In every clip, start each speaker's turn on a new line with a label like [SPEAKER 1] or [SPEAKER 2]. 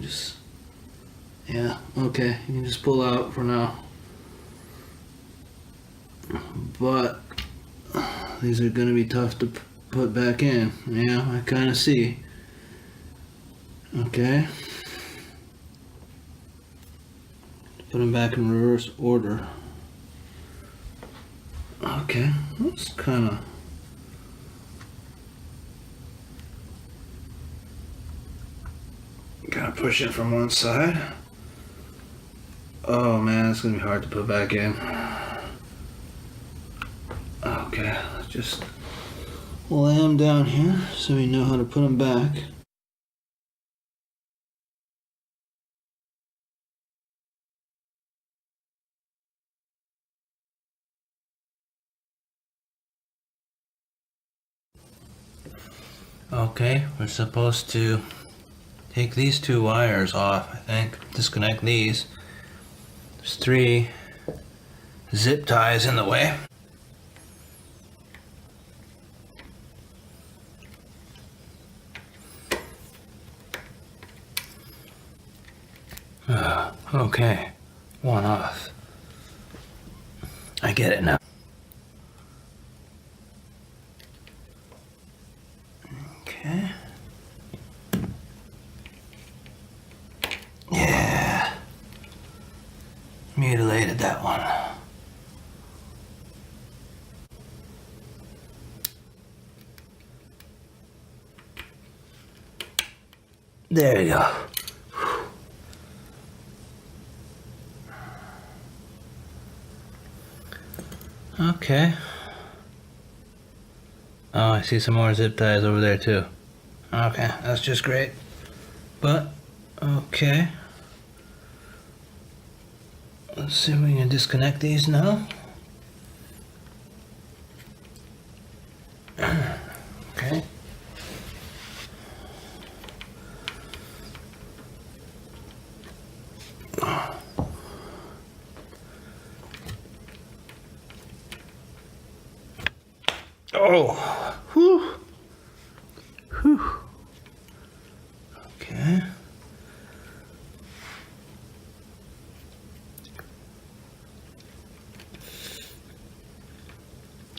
[SPEAKER 1] just, yeah, okay, you can just pull out for now. But these are gonna be tough to put back in. Yeah, I kind of see. Okay. Put them back in reverse order. Okay, that's kind of... Gotta push it from one side. Oh man, it's gonna be hard to put back in. Okay, let's just lay them down here so we know how to put them back. Okay, we're supposed to take these two wires off, I think. Disconnect these. There's 3 zip ties in the way. Okay, one off. I get it now. Okay. Yeah. Mutilated that one. There you go. Okay. Oh, I see some more zip ties over there too. Okay, that's just great. But, okay. Let's see if we can disconnect these now. Okay. Oh, whew. Whew. Okay.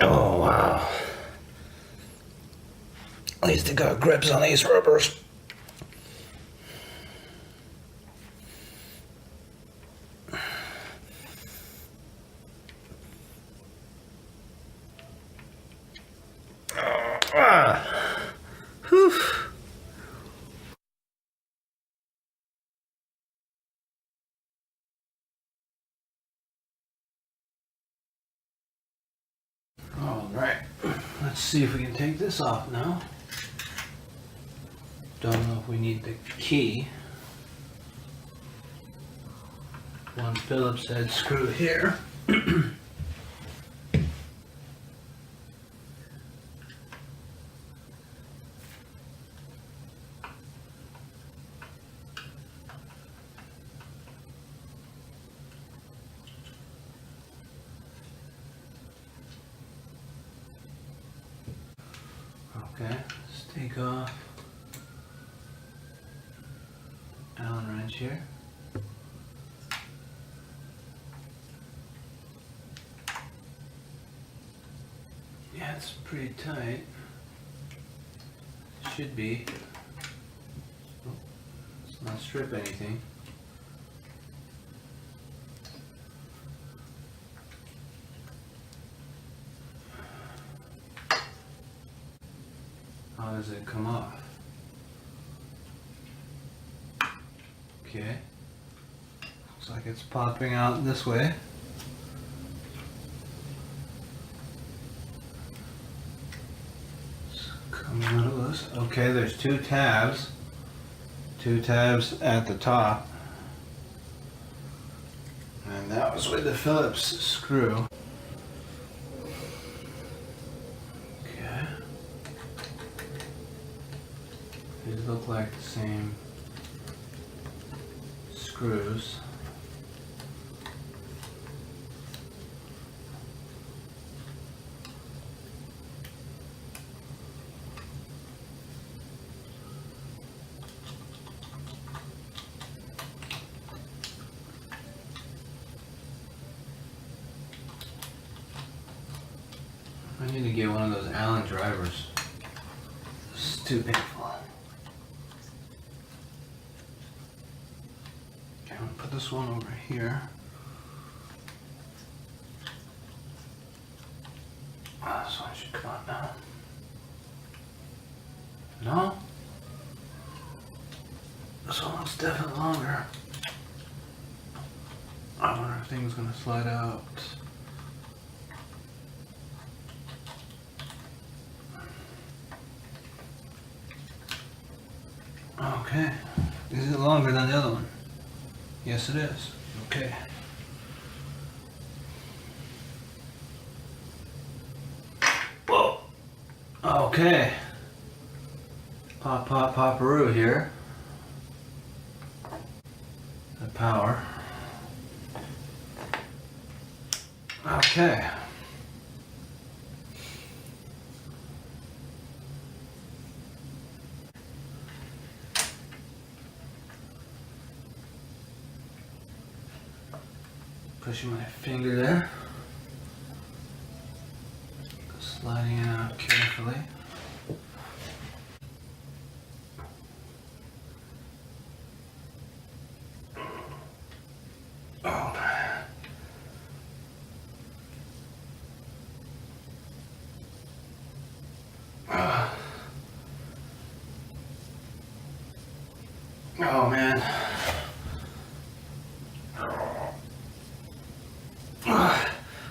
[SPEAKER 1] Oh, wow. At least they got grips on these rubbers. Whew. All right, let's see if we can take this off now. Don't know if we need the key. One Phillips head screw here. Okay, let's take off Allen wrench here. Yeah, it's pretty tight. Should be. Oh, let's not strip anything. How does it come off? Okay. Looks like it's popping out this way. It's coming out of this. Okay, there's 2 tabs. 2 tabs at the top. And that was with the Phillips screw. Okay. These look like the same screws. I need to get one of those Allen drivers. This is too painful. Okay, I'm gonna put this one over here. Oh, this one should come out now. No? This one looks definitely longer. I wonder if things gonna slide out. Okay. Is it longer than the other one? Yes, it is. Okay. Whoa. Okay. Pop, pop, pop-a-roo here. The power. Okay. Pushing my finger there. Sliding it out carefully. Oh man. Oh man.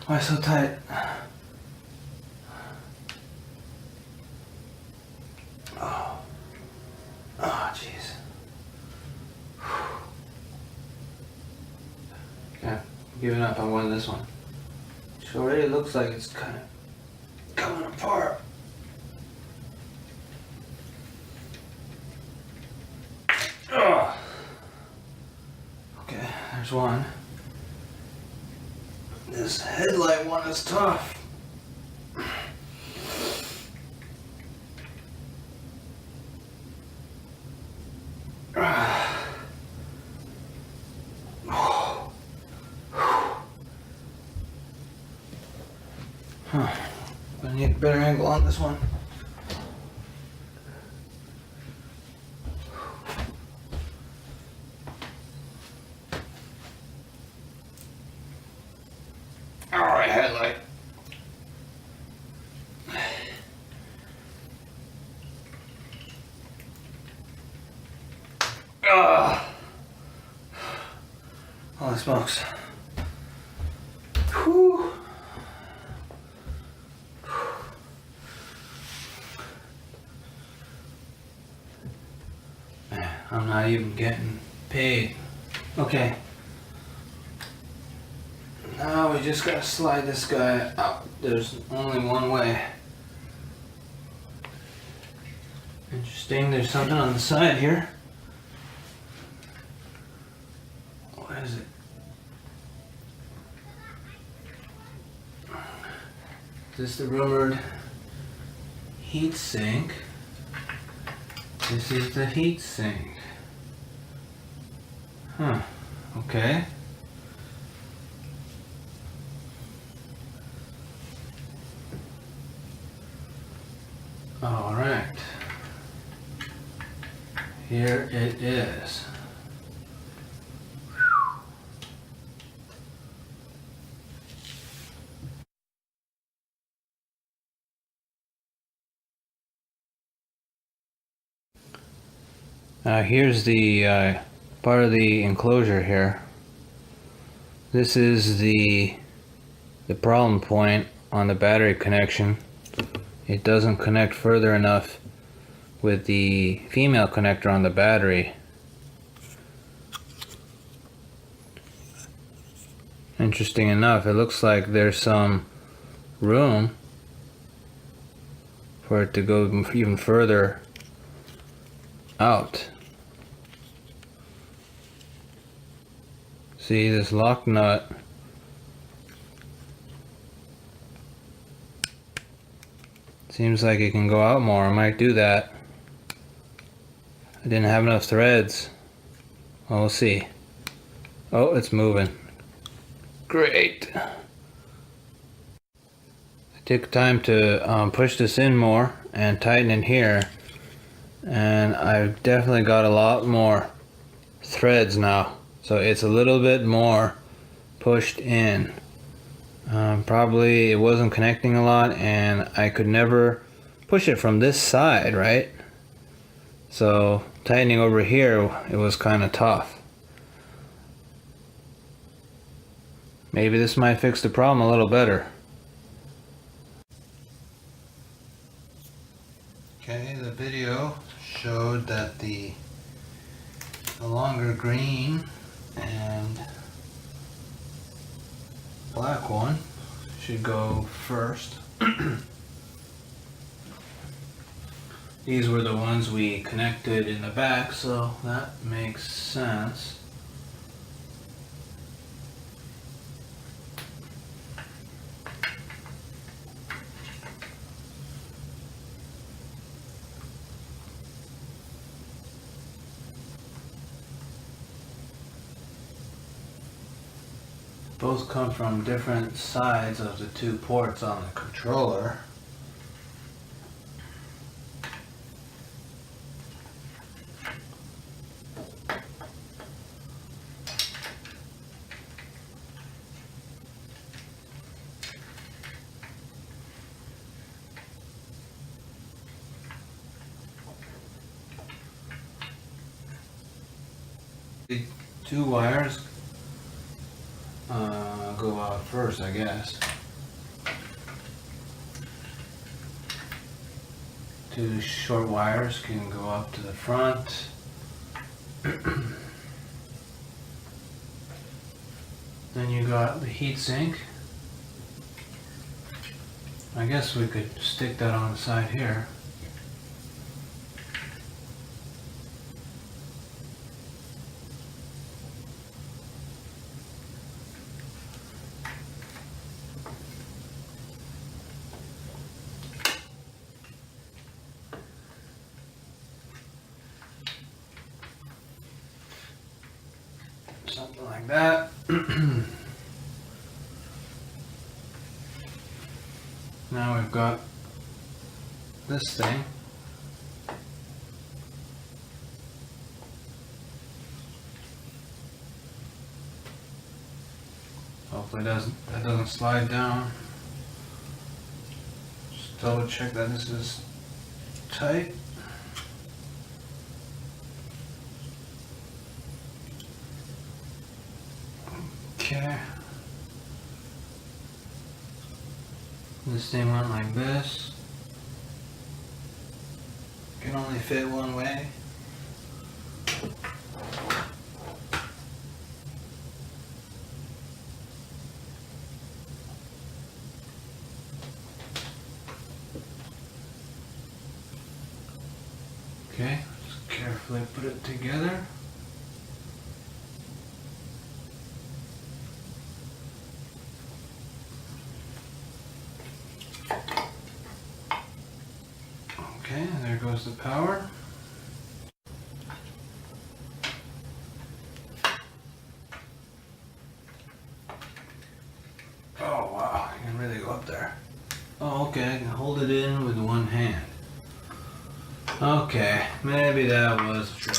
[SPEAKER 1] Why so tight? Oh. Oh, jeez. Okay, I'm giving up on one this one. It already looks like it's kind of coming apart. Ugh. Okay, there's one. This headlight one is tough. Huh. I need a better angle on this one. Alright, headlight. Holy smokes. Whew. Man, I'm not even getting paid. Okay. Now we just gotta slide this guy out. There's only one way. Interesting, there's something on the side here. What is it? Is this the rumored heat sink? This is the heat sink. Huh, okay. All right, here it is. Here's the part of the enclosure here. This is the problem point on the battery connection. It doesn't connect further enough with the female connector on the battery. Interesting enough, it looks like there's some room for it to go even further out. See this lock nut. Seems like it can go out more. I might do that. I didn't have enough threads. Well, we'll see. Oh, it's moving. Great. I Take time to push this in more and tighten it here, and I've definitely got a lot more threads now, so it's a little bit more pushed in. Probably it wasn't connecting a lot, and I could never push it from this side, right? So tightening over here, it was kind of tough. Maybe this might fix the problem a little better. Okay, the video showed that the longer green and black one should go first. These were the ones we connected in the back, so that makes sense. Both come from different sides of the two ports on the controller. The two wires go out first, I guess. Two short wires can go up to the front. Then you got the heatsink. I guess we could stick that on the side here. Something like that. Now we've got this thing. Hopefully that doesn't slide down. Just double check that this is tight. Okay. This thing went like this. Can only fit one way. Okay, just carefully put it together. Okay, and there goes the power. Oh wow, you can really go up there. Oh, okay, I can hold it in with one hand. Okay, maybe that was a trick.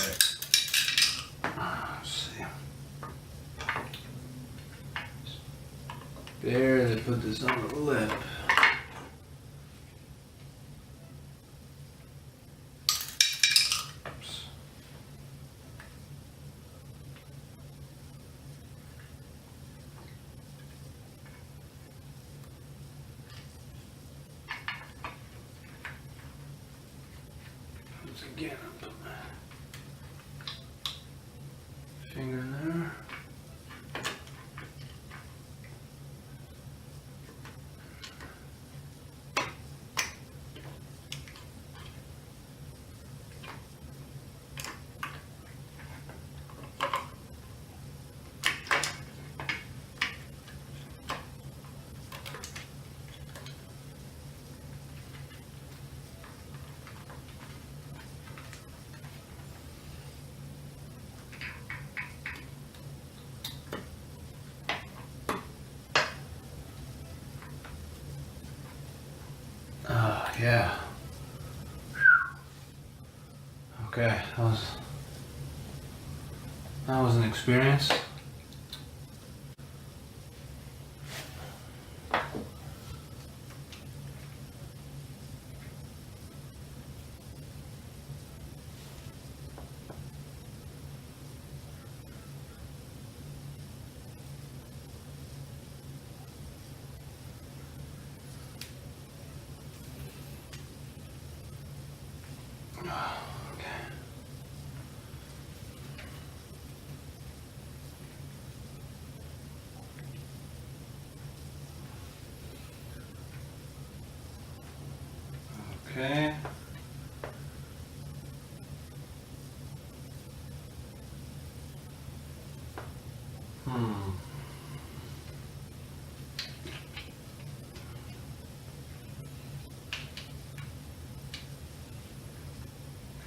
[SPEAKER 1] Let's see. Barely put this on the lip. Oops. Once again, I'll put my finger there. Yeah. Okay, that was an experience. Okay.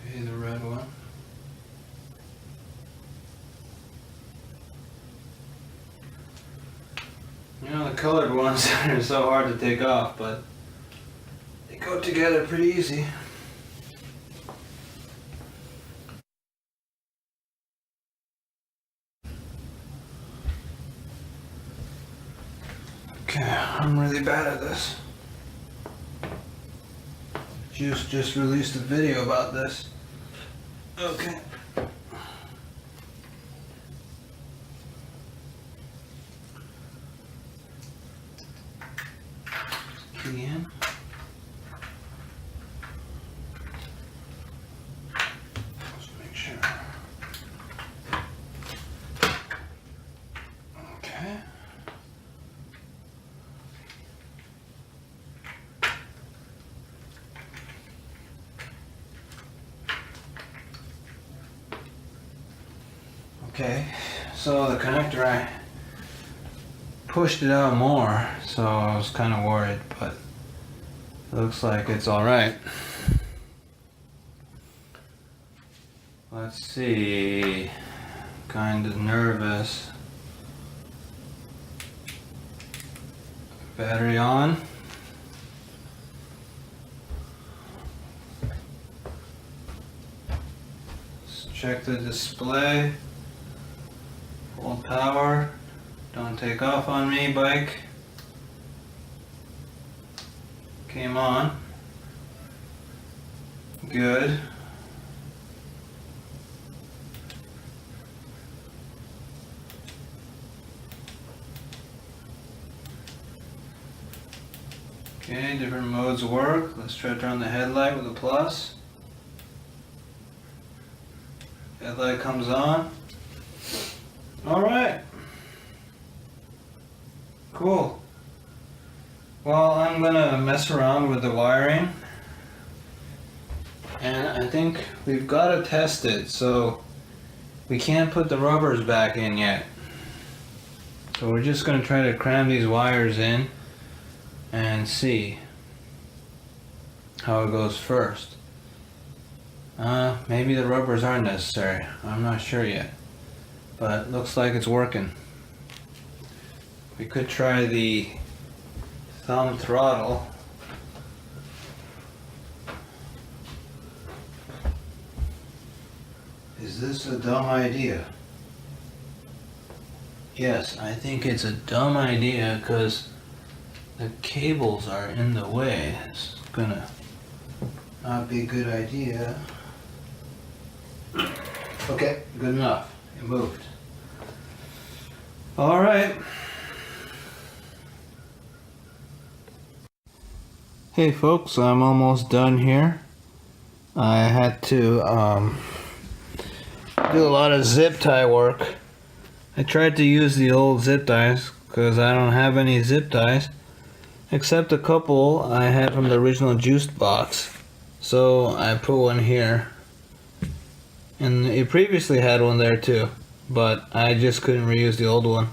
[SPEAKER 1] Okay, the red one. You know, the colored ones are so hard to take off, but they go together pretty easy. Okay, I'm really bad at this. Juice just released a video about this. Okay. Key in. Let's make sure. Okay. Okay, so the connector, I pushed it out more, so I was kind of worried, but it looks like it's all right. Let's see, kind of nervous. Battery on. Let's check the display. Full power. Don't take off on me, bike. Came on. Good. Okay, different modes work. Let's try to turn the headlight with a plus. Headlight comes on. Alright. Cool. Well, I'm gonna mess around with the wiring. And I think we've got to test it, so we can't put the rubbers back in yet. So we're just gonna try to cram these wires in and see how it goes first. Maybe the rubbers aren't necessary. I'm not sure yet. But it looks like it's working. We could try the thumb throttle. Is this a dumb idea? Yes, I think it's a dumb idea because the cables are in the way. It's gonna not be a good idea. Okay, good enough. It moved. All right. Hey folks, I'm almost done here. I had to do a lot of zip tie work. I tried to use the old zip ties because I don't have any zip ties except a couple I had from the original juiced box. So I put one here, and it previously had one there too, but I just couldn't reuse the old one.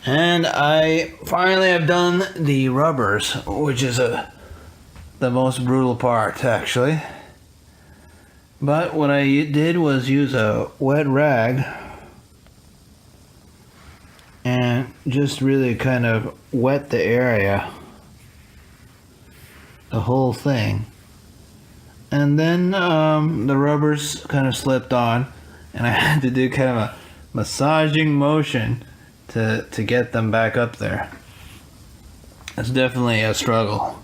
[SPEAKER 1] And I finally have done the rubbers, which is the most brutal part actually. But what I did was use a wet rag and just really kind of wet the area the whole thing. And then the rubbers kind of slipped on, and I had to do kind of a massaging motion to get them back up there. It's definitely a struggle.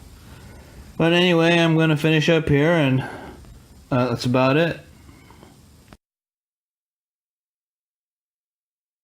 [SPEAKER 1] But anyway, I'm going to finish up here, and that's about it.